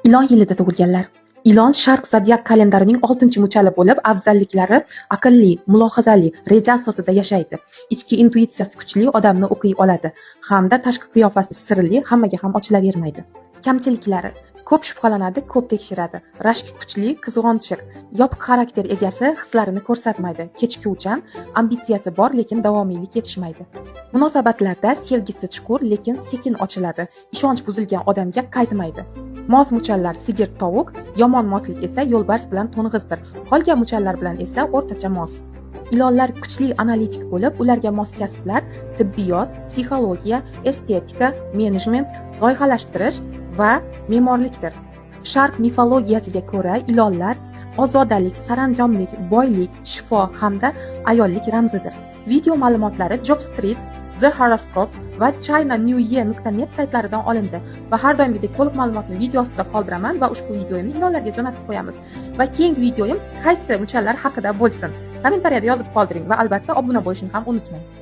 Ilon yilida tug'ilganlar. Ilon Sharq zodiak kalendarining 6-muchali bo'lib, afzalliklari aqlli, mulohazali, reja asosida yashaydi. Ichki intuitsiyasi kuchli, odamni o'qiy oladi hamda tashqi qiyofasi sirli, hammaga ham ochilavermaydi. Kamchiliklari: ko'p shubhalanadi, ko'p tekshiradi. Rashki kuchli, qizg'onchiq, yopiq xarakter egasi, hislarini ko'rsatmaydi. Kechikuvchan, ambitsiyasi bor, lekin davomiylik yetishmaydi. Munosabatlarda sevgisi chuqur, lekin sekin ochiladi. Ishonch buzilgan odamga qaytmaydi. Mos muchallar sigir, tovuq, yomon moslik esa yo'lbars bilan to'ng'izdir. Qolgan muchallar bilan esa o'rtacha mos. Ilonlar kuchli analitik bo'lib, ularga mos kasblar tibbiyot, psixologiya, estetika, menejment, loyihalashtirish va me'morlikdir. Sharq mifologiyasiga ko'ra, ilonlar ozodalik, saranjomlik, boylik, shifo hamda ayollik ramzidir. Video ma'lumotlari Jobstreet, The Horoscope va ChinaNewYear.net saytlaridan olindi va har doimgidek to'liq ma'lumotni video ostida qoldiraman va ushbu videoyimni ilonlarga jo'natib qo'yamiz. Va keyingi videoyim qaysi muchallar haqida bo'lsin? Kommentariyada yozib qoldiring va albatta obuna bo'lishni ham unutmang.